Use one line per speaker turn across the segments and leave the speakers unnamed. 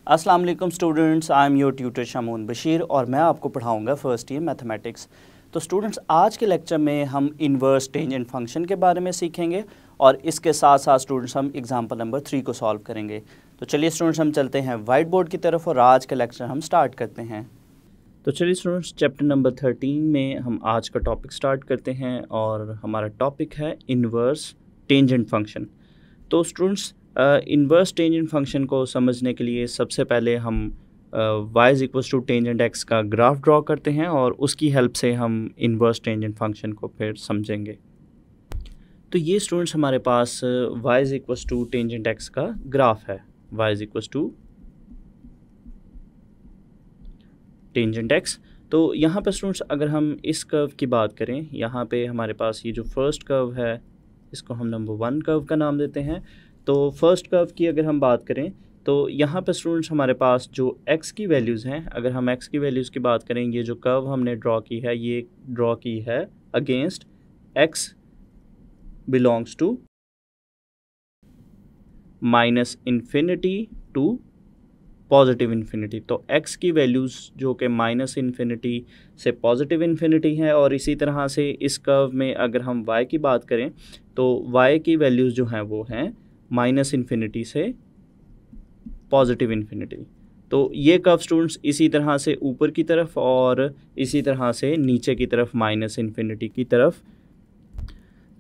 अस्सलाम वालेकुम students, I am your tutor Shamoon Bashir और मैं आपको पढ़ाऊंगा फर्स्ट ईयर मैथमेटिक्स। तो स्टूडेंट्स, आज के लेक्चर में हम इन्वर्स टेंजेंट फंक्शन के बारे में सीखेंगे और इसके साथ साथ स्टूडेंट्स हम एग्जांपल नंबर 3 को सॉल्व करेंगे। तो चलिए स्टूडेंट्स, हम चलते हैं वाइट बोर्ड की तरफ और आज का लेक्चर हम स्टार्ट करते हैं। तो चलिए स्टूडेंट्स, चैप्टर नंबर 13 में हम आज का टॉपिक स्टार्ट करते हैं और हमारा टॉपिक है इन्वर्स टेंजेंट फंक्शन। तो स्टूडेंट्स, इन्वर्स टेंजेंट फंक्शन को समझने के लिए सबसे पहले हम y is equals to tangent x का ग्राफ ड्रॉ करते हैं और उसकी हेल्प से हम इन्वर्स टेंजेंट फंक्शन को फिर समझेंगे। तो ये स्टूडेंट्स हमारे पास y is equals to tangent x का ग्राफ है। y is equals to tangent x। तो यहाँ पर स्टूडेंट्स अगर हम इस कर्व की बात करें, यहाँ पे हमारे पास ये जो फर्स्ट कर्व है इसको हम नंबर 1 कर्व का नाम देते हैं। तो फर्स्ट कर्व की अगर हम बात करें तो यहाँ पर स्टूडेंट्स हमारे पास जो x की वैल्यूज़ हैं, अगर हम x की वैल्यूज़ की बात करें, ये जो कर्व हमने ड्रॉ की है ये ड्रॉ की है against x belongs to minus infinity to positive infinity. तो x की वैल्यूज़ जो कि माइनस इन्फिनिटी से पॉजिटिव इन्फिनिटी है और इसी तरह से इस कर्व में अगर हम y की बात करें तो y की वैल्यूज़ जो हैं वो हैं माइनस इन्फिनिटी से पॉजिटिव इन्फिनिटी। तो ये कर्व स्टूडेंट्स इसी तरह से ऊपर की तरफ और इसी तरह से नीचे की तरफ माइनस इन्फिनिटी की तरफ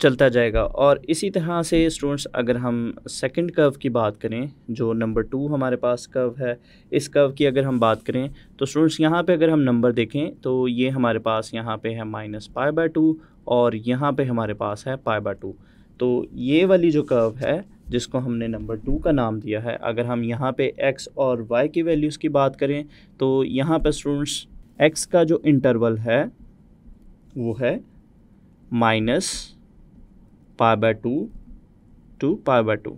चलता जाएगा। और इसी तरह से स्टूडेंट्स अगर हम सेकंड कर्व की बात करें, जो नंबर 2 हमारे पास कर्व है, इस कर्व की अगर हम बात करें तो स्टूडेंट्स यहाँ पे अगर हम नंबर देखें तो ये हमारे पास यहाँ पे है -π/2 और यहाँ पे हमारे पास है π/2। तो ये वाली जो कर्व है जिसको हमने नंबर 2 का नाम दिया है, अगर हम यहाँ पे x और y की वैल्यूज़ की बात करें तो यहाँ पे स्टूडेंट्स x का जो इंटरवल है वो है -π/2 टू π/2।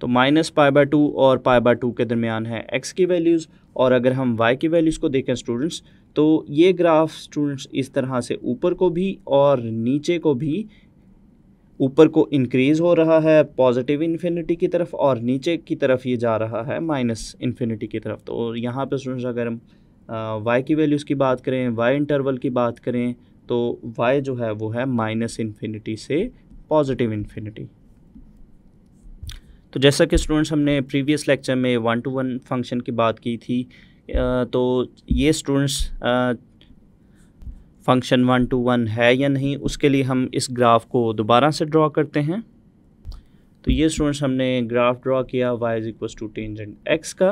तो -π/2 और π/2 के दरमियान है x की वैल्यूज़। और अगर हम y की वैल्यूज़ को देखें स्टूडेंट्स तो ये ग्राफ स्टूडेंट्स इस तरह से ऊपर को भी और नीचे को भी, ऊपर को इंक्रीज़ हो रहा है पॉजिटिव इन्फिनिटी की तरफ और नीचे की तरफ ये जा रहा है माइनस इन्फिनिटी की तरफ। तो यहाँ पे स्टूडेंट्स अगर हम y की वैल्यूज़ की बात करें, y इंटरवल की बात करें तो y जो है वो है माइनस इन्फिनिटी से पॉजिटिव इन्फिनिटी। तो जैसा कि स्टूडेंट्स हमने प्रीवियस लेक्चर में 1-to-1 फंक्शन की बात की थी, तो ये स्टूडेंट्स फंक्शन 1-to-1 है या नहीं उसके लिए हम इस ग्राफ को दोबारा से ड्रॉ करते हैं। तो ये स्टूडेंट्स हमने ग्राफ ड्रॉ किया y is equals to tangent x का।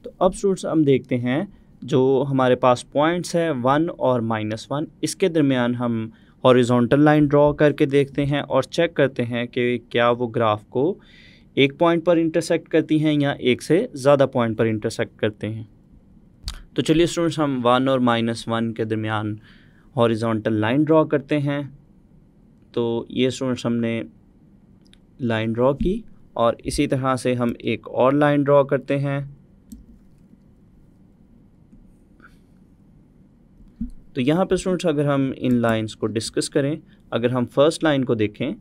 तो अब स्टूडेंट्स हम देखते हैं जो हमारे पास पॉइंट्स है 1 और -1, इसके दरमियान हम हॉरिजॉन्टल लाइन ड्रॉ करके देखते हैं और चेक करते हैं कि क्या वो ग्राफ को एक पॉइंट पर इंटरसेक्ट करती हैं या एक से ज़्यादा पॉइंट पर इंटरसेक्ट करते हैं। तो चलिए स्टूडेंट्स, हम 1 और -1 के दरमियान हॉरिजॉन्टल लाइन ड्रॉ करते हैं। तो ये स्टूडेंट्स हमने लाइन ड्रॉ की और इसी तरह से हम एक और लाइन ड्रॉ करते हैं। तो यहाँ पे स्टूडेंट्स अगर हम इन लाइंस को डिस्कस करें, अगर हम फर्स्ट लाइन को देखें,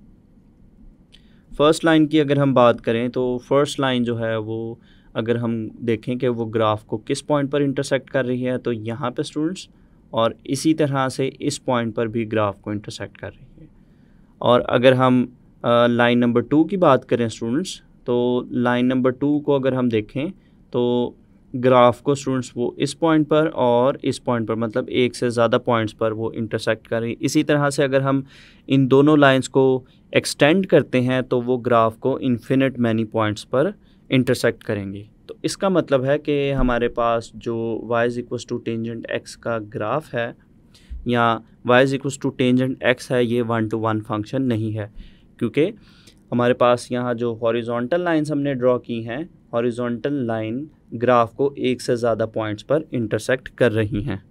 फर्स्ट लाइन की अगर हम बात करें तो फर्स्ट लाइन जो है वो अगर हम देखें कि वो ग्राफ को किस पॉइंट पर इंटरसेक्ट कर रही है तो यहाँ पे स्टूडेंट्स, और इसी तरह से इस पॉइंट पर भी ग्राफ को इंटरसेक्ट कर रही है। और अगर हम लाइन नंबर 2 की बात करें स्टूडेंट्स, तो लाइन नंबर 2 को अगर हम देखें तो ग्राफ को स्टूडेंट्स वो इस पॉइंट पर और इस पॉइंट पर, मतलब एक से ज़्यादा पॉइंट्स पर वो इंटरसेक्ट कर रही है। इसी तरह से अगर हम इन दोनों लाइंस को एक्सटेंड करते हैं तो वो ग्राफ को इन्फिनिट मैनी पॉइंट्स पर इंटरसेक्ट करेंगी। तो इसका मतलब है कि हमारे पास जो y is equals to tangent x का ग्राफ है या y is equals to tangent x है, ये 1-to-1 फंक्शन नहीं है, क्योंकि हमारे पास यहाँ जो हॉरिजॉन्टल लाइंस हमने ड्रॉ की हैं, हॉरिजॉन्टल लाइन ग्राफ को एक से ज़्यादा पॉइंट्स पर इंटरसेक्ट कर रही हैं।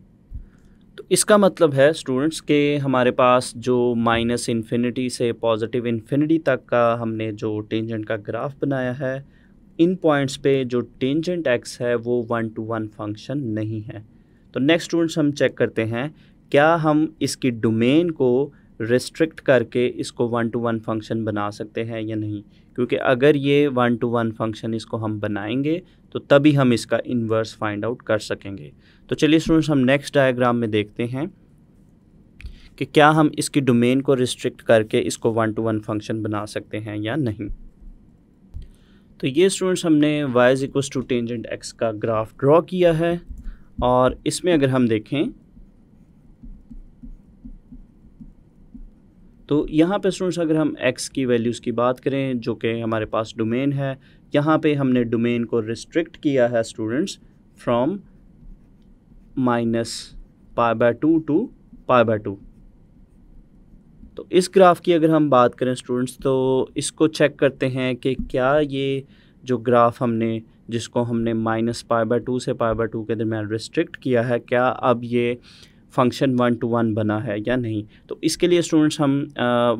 तो इसका मतलब है स्टूडेंट्स के हमारे पास जो माइनस इन्फिनिटी से पॉजिटिव इन्फिनिटी तक का हमने जो टेंजेंट का ग्राफ बनाया है, इन पॉइंट्स पे जो टेंजेंट x है वो 1-to-1 फंक्शन नहीं है। तो नेक्स्ट स्टूडेंट्स हम चेक करते हैं क्या हम इसकी डोमेन को रिस्ट्रिक्ट करके इसको 1 to 1 फंक्शन बना सकते हैं या नहीं, क्योंकि अगर ये 1 to 1 फंक्शन इसको हम बनाएंगे तो तभी हम इसका इन्वर्स फाइंड आउट कर सकेंगे। तो चलिए स्टूडेंट्स, हम नेक्स्ट डायग्राम में देखते हैं कि क्या हम इसकी डोमेन को रिस्ट्रिक्ट करके इसको 1 to 1 फंक्शन बना सकते हैं या नहीं। तो ये स्टूडेंट्स हमने y = टेंजेंट x का ग्राफ ड्रॉ किया है, और इसमें अगर हम देखें तो यहाँ पे स्टूडेंट्स अगर हम x की वैल्यूज़ की बात करें जो कि हमारे पास डोमेन है, यहाँ पे हमने डोमेन को रिस्ट्रिक्ट किया है स्टूडेंट्स फ्रॉम -π/2 to π/2। तो इस ग्राफ की अगर हम बात करें स्टूडेंट्स, तो इसको चेक करते हैं कि क्या ये जो ग्राफ हमने जिसको हमने -π/2 से π/2 के दरमियान रिस्ट्रिक्ट किया है, क्या अब ये फंक्शन 1 to 1 बना है या नहीं। तो इसके लिए स्टूडेंट्स हम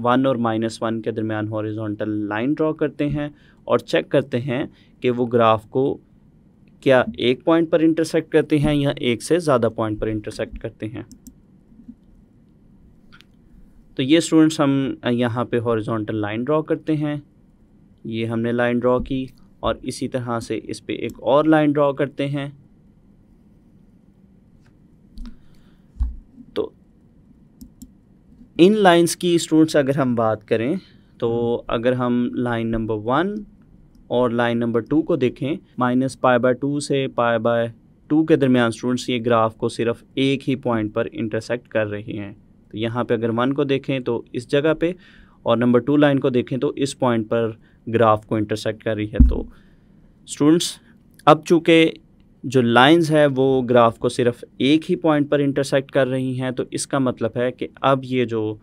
1 और -1 के दरमियान हॉरिजॉन्टल लाइन ड्रॉ करते हैं और चेक करते हैं कि वो ग्राफ को क्या एक पॉइंट पर इंटरसेक्ट करते हैं या एक से ज़्यादा पॉइंट पर इंटरसेक्ट करते हैं। तो ये स्टूडेंट्स हम यहाँ पे हॉरिजॉन्टल लाइन ड्रॉ करते हैं, ये हमने लाइन ड्रॉ की, और इसी तरह से इस पे एक और लाइन ड्रॉ करते हैं। तो इन लाइंस की स्टूडेंट्स अगर हम बात करें, तो अगर हम लाइन नंबर 1 और लाइन नंबर 2 को देखें, -π/2 से π/2 के दरमियान स्टूडेंट्स ये ग्राफ को सिर्फ एक ही पॉइंट पर इंटरसेक्ट कर रही हैं। तो यहाँ पे अगर 1 को देखें तो इस जगह पे, और नंबर 2 लाइन को देखें तो इस पॉइंट पर ग्राफ को इंटरसेक्ट कर रही है। तो स्टूडेंट्स अब चूँकि जो लाइंस है वो ग्राफ को सिर्फ एक ही पॉइंट पर इंटरसेक्ट कर रही हैं, तो इसका मतलब है कि अब ये जो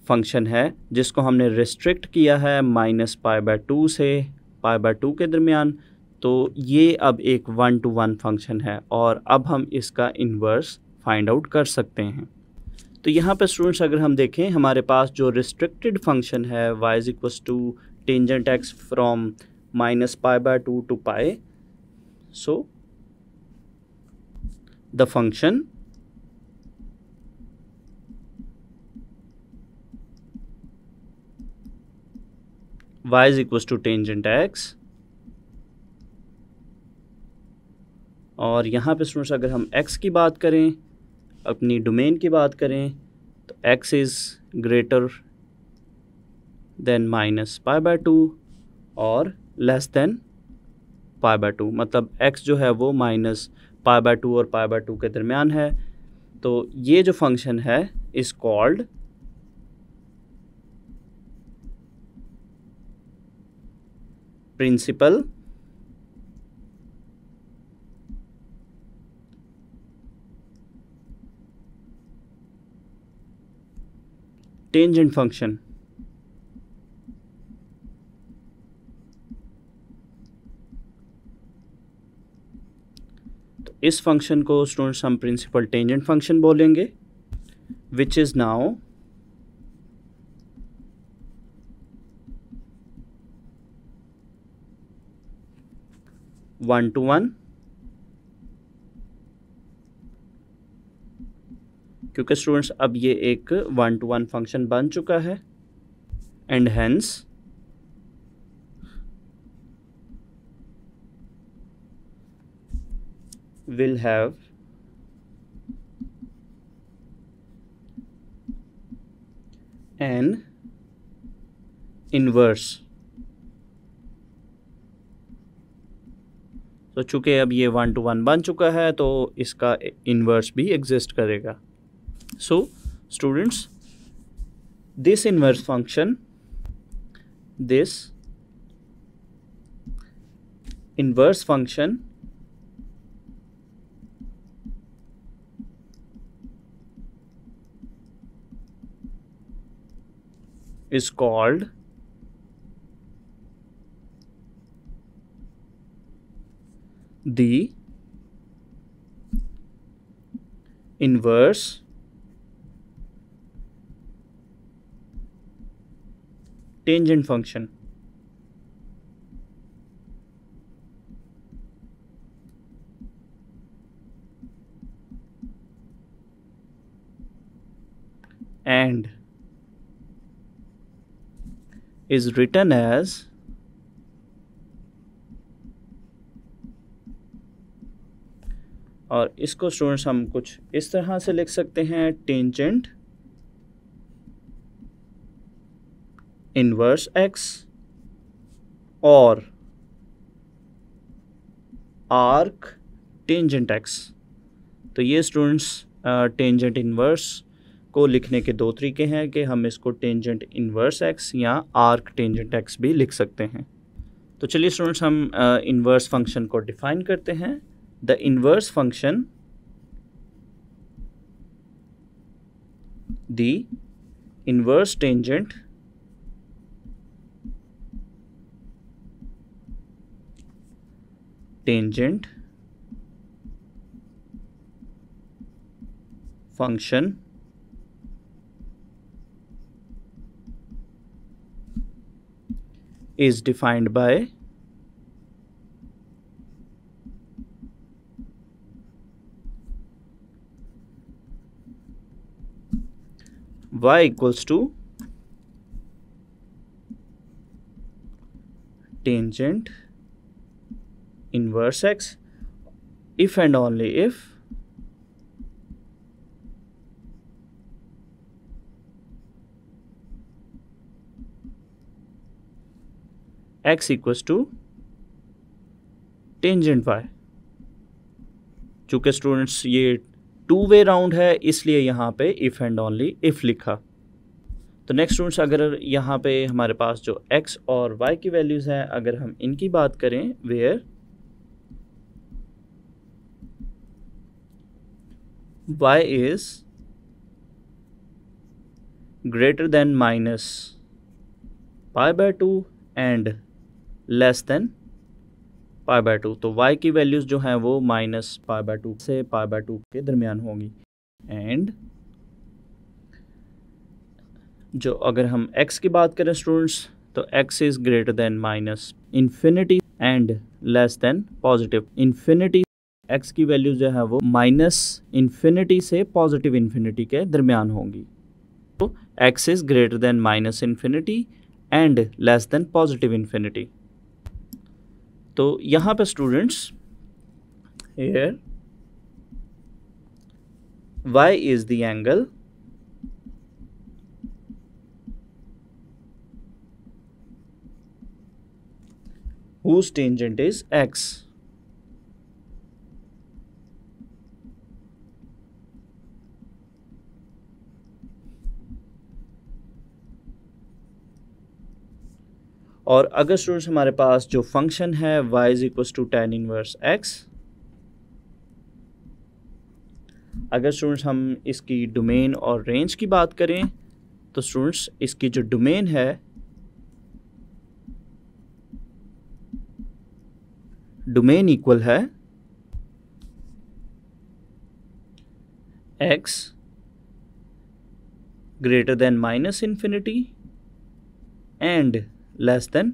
फंक्शन है जिसको हमने रिस्ट्रिक्ट किया है -π/2 से π/2 के दरमियान, तो ये अब एक 1 to 1 फंक्शन है और अब हम इसका इन्वर्स फाइंड आउट कर सकते हैं। तो यहाँ पर स्टूडेंट्स अगर हम देखें, हमारे पास जो रिस्ट्रिक्टेड फंक्शन है y = tangent x from -π/2 to π, so the function y = tangent x, और यहाँ पे स्टूडेंट्स अगर हम x की बात करें, अपनी डोमेन की बात करें, तो x इज़ ग्रेटर देन -π/2 और लेस देन π/2, मतलब x जो है वो -π/2 और π/2 के दरमियान है। तो ये जो फंक्शन है is called principal tangent function. तो इस फंक्शन को स्टूडेंट्स हम प्रिंसिपल टेंजेंट फंक्शन बोलेंगे, which is now one two one, क्योंकि स्टूडेंट्स अब ये एक 1 to 1 फंक्शन बन चुका है, and hence will have an inverse। तो चूँकि अब ये 1 to 1 बन चुका है तो इसका इन्वर्स भी एग्जिस्ट करेगा। So students, this inverse function, this inverse function is called the inverse tangent function। And is written as और इसको स्टूडेंट्स हम कुछ इस तरह से लिख सकते हैं, टेंजेंट इनवर्स एक्स और आर्क टेंजेंट एक्स। तो ये स्टूडेंट्स टेंजेंट इनवर्स को लिखने के दो तरीके हैं कि हम इसको टेंजेंट इनवर्स एक्स या आर्क टेंजेंट एक्स भी लिख सकते हैं। तो चलिए स्टूडेंट्स हम इनवर्स फंक्शन को डिफाइन करते हैं। The inverse function, the inverse tangent function is defined by y equals to tangent inverse x if and only if x equals to tangent y। चूँकि स्टूडेंट्स ये टू वे राउंड है इसलिए यहाँ पे if and only if लिखा। तो next students अगर यहाँ पे हमारे पास जो x और y की वैल्यूज़ हैं, अगर हम इनकी बात करें, where y is greater than minus pi by 2 and less than pi by 2, तो y की वैल्यूज़ जो हैं वो माइनस पाई बाय 2 से पाई बाय 2 के दरमियान होंगी। एंड जो अगर हम x की बात करें स्टूडेंट्स, तो x is greater than minus infinity and less then positive infinity. x की वैल्यू जो है वो माइनस इन्फिनिटी से पॉजिटिव इन्फिनिटी के दरमियान होंगी। तो x is greater than minus infinity and less then positive infinity. तो यहाँ पे students here y is the angle whose tangent is x। और अगर स्टूडेंट्स हमारे पास जो फंक्शन है y is equal to tan inverse x, अगर स्टूडेंट्स हम इसकी डोमेन और रेंज की बात करें, तो स्टूडेंट्स इसकी जो डोमेन है डोमेन इक्वल है x greater than minus infinity and less then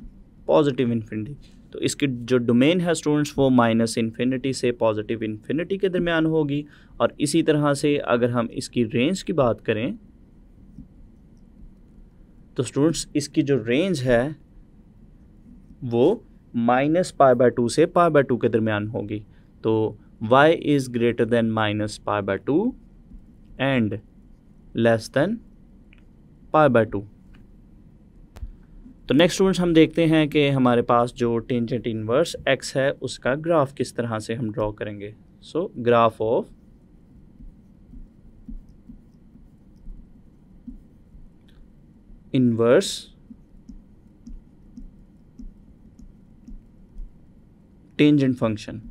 positive infinity. तो इसकी जो डोमेन है स्टूडेंट्स वो माइनस इन्फिनिटी से पॉजिटिव इन्फिनिटी के दरमियान होगी। और इसी तरह से अगर हम इसकी रेंज की बात करें, तो स्टूडेंट्स इसकी जो रेंज है वो माइनस पाई बाय 2 से पाई बाय 2 के दरमियान होगी। तो y is greater than minus pi by 2 and less than pi by 2। तो नेक्स्ट स्टूडेंट्स हम देखते हैं कि हमारे पास जो टेंजेंट इनवर्स x है उसका ग्राफ किस तरह से हम ड्रॉ करेंगे। So graph of inverse tangent function.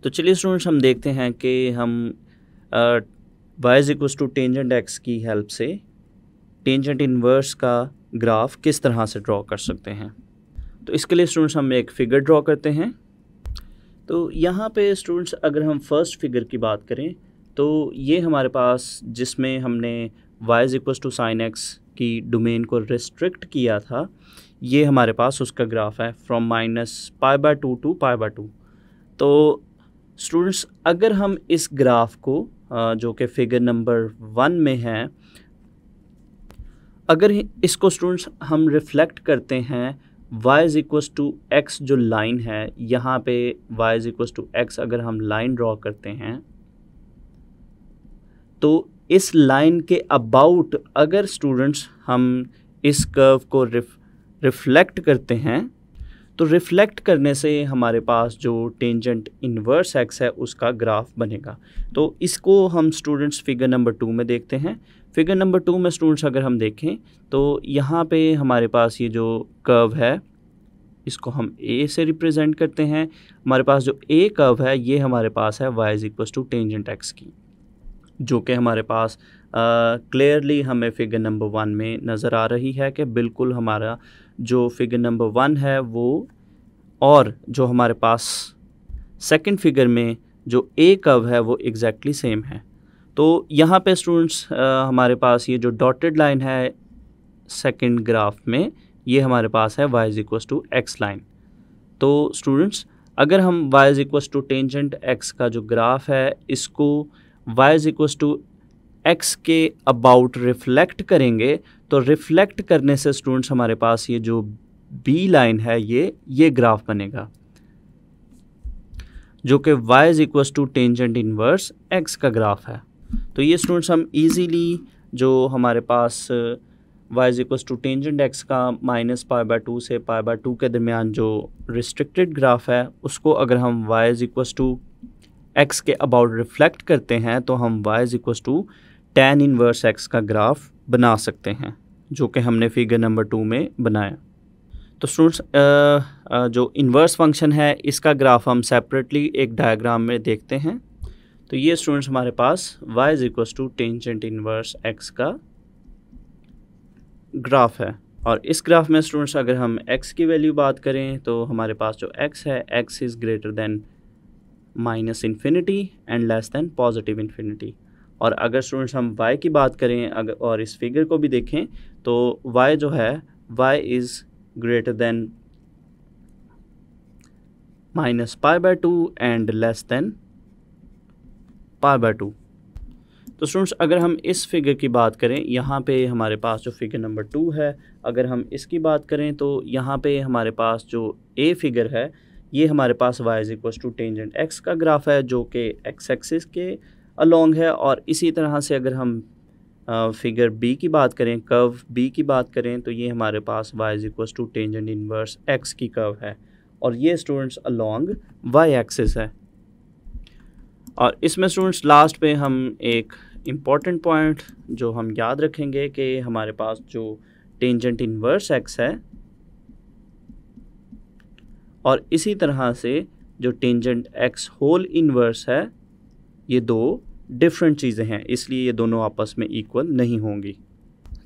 तो चलिए स्टूडेंट्स हम देखते हैं कि हम y is equal to tangent x की हेल्प से टेंजेंट इनवर्स का ग्राफ किस तरह से ड्रॉ कर सकते हैं। तो इसके लिए स्टूडेंट्स हम एक फ़िगर ड्रॉ करते हैं। तो यहाँ पे स्टूडेंट्स अगर हम फर्स्ट फिगर की बात करें, तो ये हमारे पास जिसमें हमने y is equal to sine x की डोमेन को रिस्ट्रिक्ट किया था, ये हमारे पास उसका ग्राफ है फ्रॉम -π/2 टू π/2। तो स्टूडेंट्स अगर हम इस ग्राफ को जो कि फिगर नंबर 1 में है, अगर इसको स्टूडेंट्स हम रिफ्लेक्ट करते हैं y is equals to x, जो लाइन है यहाँ पे y is equals to x, अगर हम लाइन ड्रॉ करते हैं तो इस लाइन के अबाउट अगर स्टूडेंट्स हम इस कर्व को रिफ्लेक्ट करते हैं तो रिफ्लेक्ट करने से हमारे पास जो टेंजेंट इन्वर्स एक्स है उसका ग्राफ बनेगा। तो इसको हम स्टूडेंट्स फिगर नंबर 2 में देखते हैं। फिगर नंबर 2 में स्टूडेंट्स अगर हम देखें तो यहाँ पे हमारे पास ये जो कर्व है इसको हम ए से रिप्रेजेंट करते हैं। हमारे पास जो ए कर्व है ये हमारे पास है y is equal to tangent x की, जो कि हमारे पास क्लियरली हमें फिगर नंबर 1 में नज़र आ रही है कि बिल्कुल हमारा जो फिगर नंबर 1 है वो और जो हमारे पास सेकंड फिगर में जो ए कर्व है वो एग्जैक्टली सेम है। तो यहाँ पे स्टूडेंट्स हमारे पास ये जो डॉटेड लाइन है सेकंड ग्राफ में ये हमारे पास है y is equal to x line. तो स्टूडेंट्स अगर हम y is equal to tangent x का जो ग्राफ है इसको y is equal to x के अबाउट रिफ्लेक्ट करेंगे तो रिफ्लेक्ट करने से स्टूडेंट्स हमारे पास ये जो b लाइन है ये ग्राफ बनेगा, जो कि y is equal to tangent inverse x का ग्राफ है। तो ये स्टूडेंट्स हम इजीली जो हमारे पास y is equal to tangent x का -π/2 से π/2 के दरमियान जो रिस्ट्रिक्टेड ग्राफ है उसको अगर हम y is equal to x के अबाउट रिफ्लेक्ट करते हैं तो हम y is equal to tan inverse x का ग्राफ बना सकते हैं, जो कि हमने फिगर नंबर 2 में बनाया। तो स्टूडेंट्स जो इन्वर्स फंक्शन है इसका ग्राफ हम सेपरेटली एक डायग्राम में देखते हैं। तो ये स्टूडेंट्स हमारे पास y is equal to tangent inverse x का ग्राफ है। और इस ग्राफ में स्टूडेंट्स अगर हम x की वैल्यू बात करें तो हमारे पास जो x है x is greater then -∞ and less then positive infinity. और अगर स्टूडेंट्स हम y की बात करें अगर और इस फिगर को भी देखें तो y जो है y is greater than -π/2 and less than π/2। तो स्टूडेंट्स अगर हम इस फिगर की बात करें, यहाँ पे हमारे पास जो फिगर नंबर 2 है अगर हम इसकी बात करें तो यहाँ पे हमारे पास जो ए फिगर है ये हमारे पास y is equal to tangent x का ग्राफ है, जो कि x एक्सिस के अलोंग है। और इसी तरह से अगर हम फिगर b की बात करें, कर्व b की बात करें तो ये हमारे पास y is equal to tangent inverse x की कर्व है और ये स्टूडेंट्स अलोंग y एक्सिस है। और इसमें स्टूडेंट्स लास्ट पे हम एक इम्पॉर्टेंट पॉइंट जो हम याद रखेंगे कि हमारे पास जो टेंजेंट इनवर्स x है और इसी तरह से जो टेंजेंट x होल इनवर्स है ये दो डिफरेंट चीज़ें हैं, इसलिए ये दोनों आपस में इक्वल नहीं होंगी।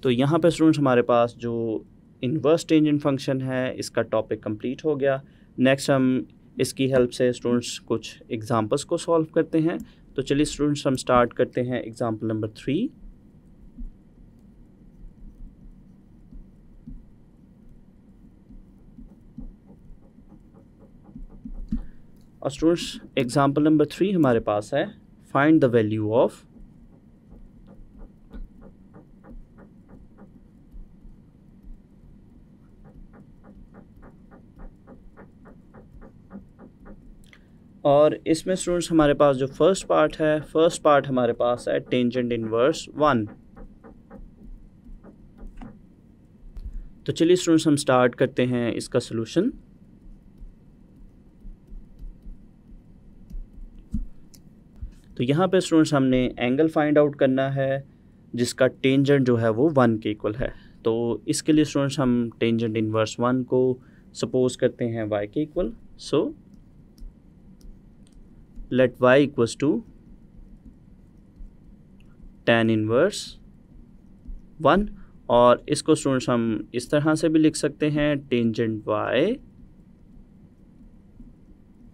तो यहाँ पे स्टूडेंट्स हमारे पास जो इनवर्स टेंजेंट फंक्शन है इसका टॉपिक कंप्लीट हो गया। नेक्स्ट हम इसकी हेल्प से स्टूडेंट्स कुछ एग्जांपल्स को सॉल्व करते हैं। तो चलिए स्टूडेंट्स हम स्टार्ट करते हैं एग्जांपल नंबर 3। और स्टूडेंट्स एग्जांपल नंबर 3 हमारे पास है फाइंड द वैल्यू ऑफ और इसमें स्टूडेंट्स हमारे पास जो फर्स्ट पार्ट हमारे पास है टेंजेंट इनवर्स 1। तो चलिए स्टूडेंट्स हम स्टार्ट करते हैं इसका सलूशन। तो यहाँ पे स्टूडेंट्स हमने एंगल फाइंड आउट करना है जिसका टेंजेंट जो है वो 1 के इक्वल है। तो इसके लिए स्टूडेंट्स हम टेंजेंट इनवर्स 1 को सपोज करते हैं y के equal. So let y equals to tan inverse 1 और इसको स्टूडेंट्स हम इस तरह से भी लिख सकते हैं टेंजेंट y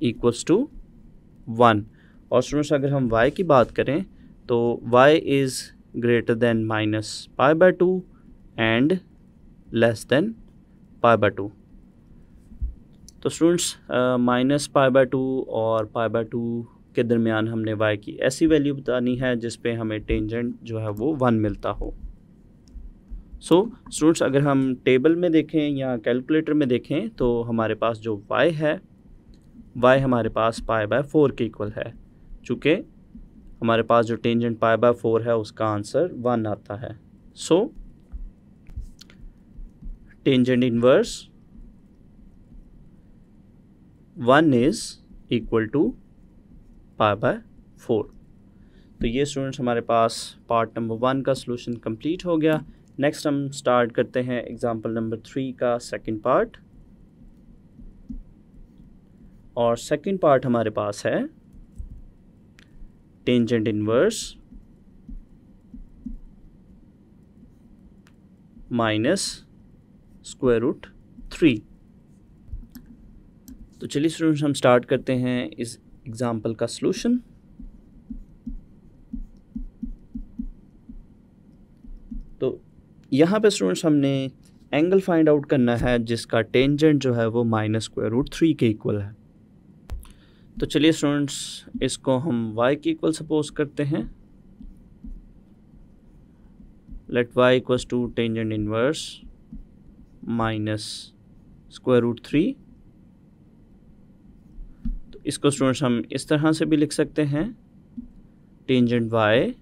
इक्वल्स टू 1। और स्टूडेंट्स अगर हम y की बात करें तो y is greater than -π/2 and less than π/2। तो स्टूडेंट्स माइनस π/2 और π/2 के दरमियान हमने y की ऐसी वैल्यू बतानी है जिस पे हमें टेंजेंट जो है वो 1 मिलता हो। सो स्टूडेंट्स अगर हम टेबल में देखें या कैलकुलेटर में देखें तो हमारे पास जो y है, y हमारे पास π/4 के इक्वल है। चूँकि हमारे पास जो टेंजेंट π/4 है उसका आंसर 1 आता है। So tangent inverse 1 is equal to π/4। तो ये स्टूडेंट्स हमारे पास पार्ट नंबर 1 का सलूशन कंप्लीट हो गया। नेक्स्ट हम स्टार्ट करते हैं एग्जांपल नंबर 3 का सेकंड पार्ट। और सेकंड पार्ट हमारे पास है tangent inverse minus square root 3। तो चलिए स्टूडेंट्स हम स्टार्ट करते हैं इस एग्जांपल का सलूशन। तो यहाँ पे स्टूडेंट्स हमने एंगल फाइंड आउट करना है जिसका टेंजेंट जो है वो माइनस स्क्वायर रूट 3 के इक्वल है। तो चलिए स्टूडेंट्स इसको हम y के इक्वल सपोज करते हैं। Let y equals to tangent inverse minus square root 3। तो इसको स्टूडेंट्स हम इस तरह से भी लिख सकते हैं, tangent y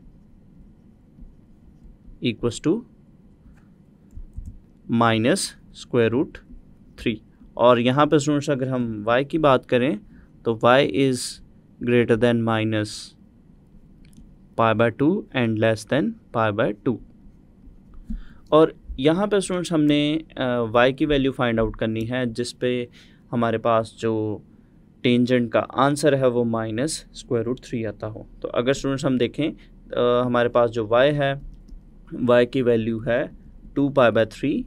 equals to minus square root 3। और यहाँ पर स्टूडेंट्स अगर हम y की बात करें तो y is greater than minus π/2 and less than π/2। और यहाँ पर स्टूडेंट्स हमने y की वैल्यू फाइंड आउट करनी है जिस पे हमारे पास जो टेंजेंट का आंसर है वो माइनस स्क्वायर रूट 3 आता हो। तो अगर स्टूडेंट्स हम देखें हमारे पास जो y है, y की वैल्यू है 2π/3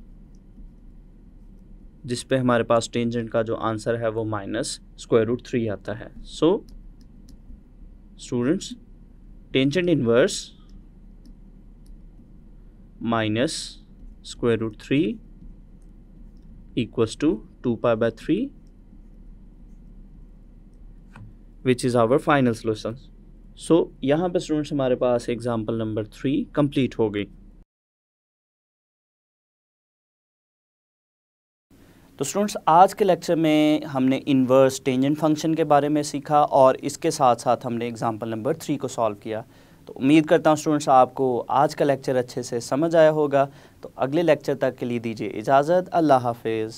जिस पे हमारे पास टेंजेंट का जो आंसर है वो माइनस स्क्वायर रूट 3 आता है। So students tangent inverse minus square root 3 equals to 2π/3 which is our final solution. So यहाँ पे स्टूडेंट्स हमारे पास एग्जाम्पल नंबर 3 कंप्लीट हो गई। तो स्टूडेंट्स आज के लेक्चर में हमने इन्वर्स टेंजेंट फंक्शन के बारे में सीखा और इसके साथ साथ हमने एग्जांपल नंबर 3 को सॉल्व किया। तो उम्मीद करता हूँ स्टूडेंट्स आपको आज का लेक्चर अच्छे से समझ आया होगा। तो अगले लेक्चर तक के लिए दीजिए इजाज़त। अल्लाह हाफिज़।